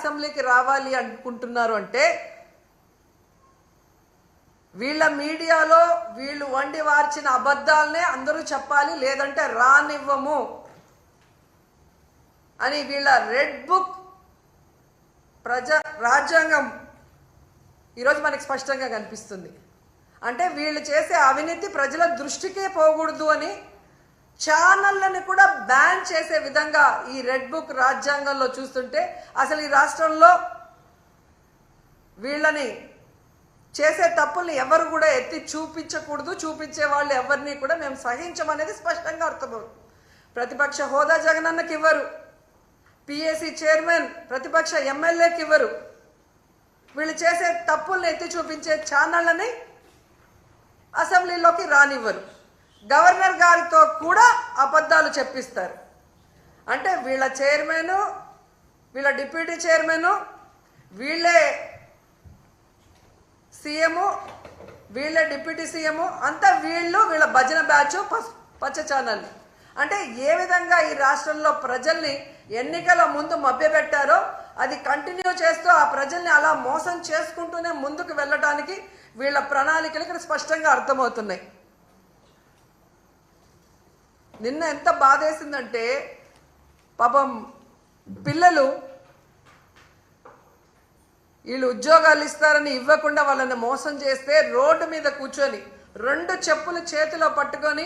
అసెంబ్లీకి రావాలి అనుకుంటున్నారు అంటే వీళ్ళ మీడియాలో వీళ్ళు వండి వార్చిన అబద్ధాలనే అందరూ చెప్పాలి, లేదంటే రానివ్వము అని వీళ్ళ రెడ్ బుక్ రాజ్యాంగం ఈరోజు మనకి స్పష్టంగా కనిపిస్తుంది. అంటే వీళ్ళు చేసే అవినీతి ప్రజల దృష్టికే పోకూడదు అని ఛానళ్ళని కూడా బ్యాన్ చేసే విధంగా ఈ రెడ్ బుక్ రాజ్యాంగంలో చూస్తుంటే అసలు ఈ రాష్ట్రంలో వీళ్ళని చేసే తప్పుల్ని ఎవరు కూడా ఎత్తి చూపించకూడదు, చూపించే వాళ్ళు ఎవరిని కూడా మేము సహించమనేది స్పష్టంగా అర్థమవుతుంది. ప్రతిపక్ష హోదా జగనన్నకి ఇవ్వరు, పిఎస్సి చైర్మన్ ప్రతిపక్ష ఎమ్మెల్యేకి ఇవ్వరు, వీళ్ళు చేసే తప్పుల్ని ఎత్తి చూపించే ఛానళ్ళని అసెంబ్లీలోకి రానివ్వరు, గవర్నర్ గారితో కూడా అబద్ధాలు చెప్పిస్తారు. అంటే వీళ్ళ చైర్మన్, వీళ్ళ డిప్యూటీ చైర్మన్, వీళ్ళే సీఎం, వీళ్ళే డిప్యూటీ సీఎం, అంతా వీళ్ళ భజన బ్యాచ్ పచ్చ ఛానల్. అంటే ఏ విధంగా ఈ రాష్ట్రంలో ప్రజల్ని ఎన్నికల ముందు మభ్యపెట్టారో అది కంటిన్యూ చేస్తూ ఆ ప్రజల్ని అలా మోసం చేసుకుంటూనే ముందుకు వెళ్ళడానికి వీళ్ళ ప్రణాళికలు ఇక్కడ స్పష్టంగా అర్థమవుతున్నాయి. నిన్న ఎంత బాధేసిందంటే పాపం పిల్లలు వీళ్ళు ఉద్యోగాలు ఇస్తారని ఇవ్వకుండా వాళ్ళని మోసం చేస్తే రోడ్డు మీద కూర్చొని 2 చెప్పులు చేతిలో పట్టుకొని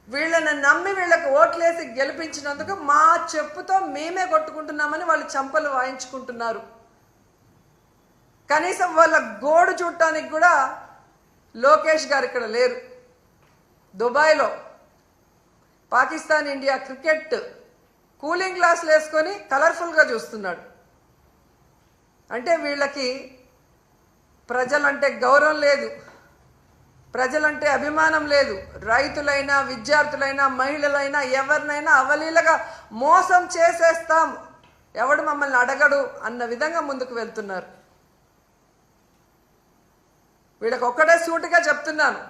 వీళ్ళని నమ్మి వీళ్ళకి ఓట్లేసి గెలిపించినందుకు మా చెప్పుతో మేమే కొట్టుకుంటున్నామని వాళ్ళు చంపలు వాయించుకుంటున్నారు. కనీసం వాళ్ళ గోడు చూడటానికి కూడా లోకేష్ గారు ఇక్కడ లేరు. దుబాయ్లో పాకిస్తాన్ ఇండియా క్రికెట్ కూలింగ్ గ్లాసులు వేసుకొని కలర్ఫుల్గా చూస్తున్నాడు. అంటే వీళ్ళకి ప్రజలంటే గౌరవం లేదు, ప్రజలంటే అభిమానం లేదు. రైతులైనా, విద్యార్థులైనా, మహిళలైనా ఎవరినైనా అవలీలగా మోసం చేసేస్తాం, ఎవడు మమ్మల్ని అడగడు అన్న విధంగా ముందుకు వెళ్తున్నారు. వీళ్ళకి ఒక్కటే సూటిగా చెప్తున్నాను,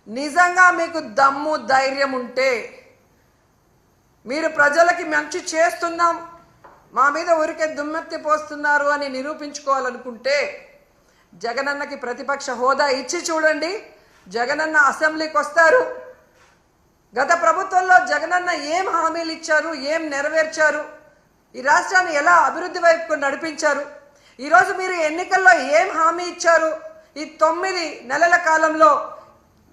నిజంగా మీకు దమ్ము ధైర్యం ఉంటే మీరు ప్రజలకి మంచి చేస్తున్నాం, మా మీద ఊరికే దుమ్మెత్తి పోస్తున్నారు అని నిరూపించుకోవాలనుకుంటే జగనన్నకి ప్రతిపక్ష హోదా ఇచ్చి చూడండి. జగనన్న అసెంబ్లీకి వస్తారు. గత ప్రభుత్వంలో జగనన్న ఏం హామీలు ఇచ్చారు, ఏం నెరవేర్చారు, ఈ రాష్ట్రాన్ని ఎలా అభివృద్ధి వైపుకు నడిపించారు, ఈరోజు మీరు ఎన్నికల్లో ఏం హామీ ఇచ్చారు, ఈ 9 నెలల కాలంలో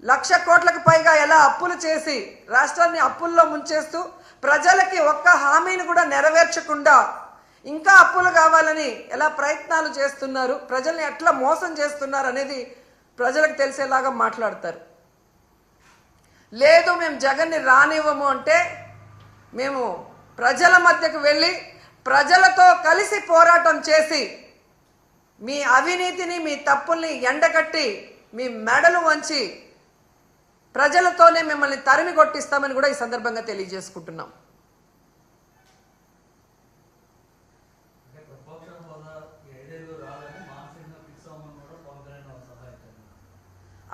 1,00,000 కోట్లకు పైగా ఎలా అప్పులు చేసి రాష్ట్రాన్ని అప్పుల్లో ముంచేస్తూ ప్రజలకి ఒక్క హామీని కూడా నెరవేర్చకుండా ఇంకా అప్పులు కావాలని ఎలా ప్రయత్నాలు చేస్తున్నారు, ప్రజల్ని ఎట్లా మోసం చేస్తున్నారు అనేది ప్రజలకు తెలిసేలాగా మాట్లాడతారు. లేదు మేము జగన్ని రానివ్వము అంటే మేము ప్రజల మధ్యకు వెళ్ళి ప్రజలతో కలిసి పోరాటం చేసి మీ అవినీతిని, మీ తప్పుల్ని ఎండగట్టి మీ మెడలు వంచి ప్రజలతోనే మిమ్మల్ని తరిమి కొట్టిస్తామని కూడా ఈ సందర్భంగా తెలియజేసుకుంటున్నాం.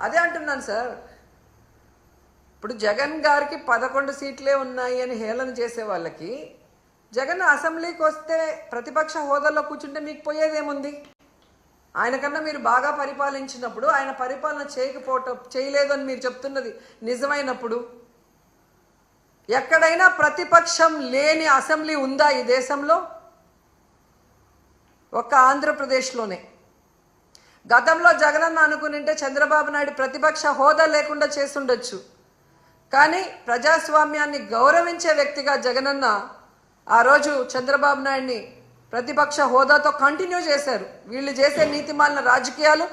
అదే అంటున్నాను సార్. ఇప్పుడు జగన్ గారికి 11 సీట్లే ఉన్నాయి అని హేళన చేసే వాళ్ళకి జగన్ అసెంబ్లీకి వస్తే ప్రతిపక్ష హోదాలో కూర్చుంటే మీకు పోయేదేముంది? ఆయన కన్నా మీరు బాగా పరిపాలించినప్పుడు ఆయన పరిపాలన చేయలేదు అని మీరు చెప్తున్నది నిజమైనప్పుడు ఎక్కడైనా ప్రతిపక్షం లేని అసెంబ్లీ ఉందా ఈ దేశంలో? ఒక్క ఆంధ్రప్రదేశ్లోనే. గతంలో జగనన్న అనుకునింటే చంద్రబాబు నాయుడు ప్రతిపక్ష హోదా లేకుండా చేసుండొచ్చు. కానీ ప్రజాస్వామ్యాన్ని గౌరవించే వ్యక్తిగా జగనన్న ఆ రోజు చంద్రబాబు నాయుడిని ప్రతిపక్ష హోదాతో కంటిన్యూ చేశారు. వీళ్ళు చేసే నీతిమాలిన రాజకీయాలు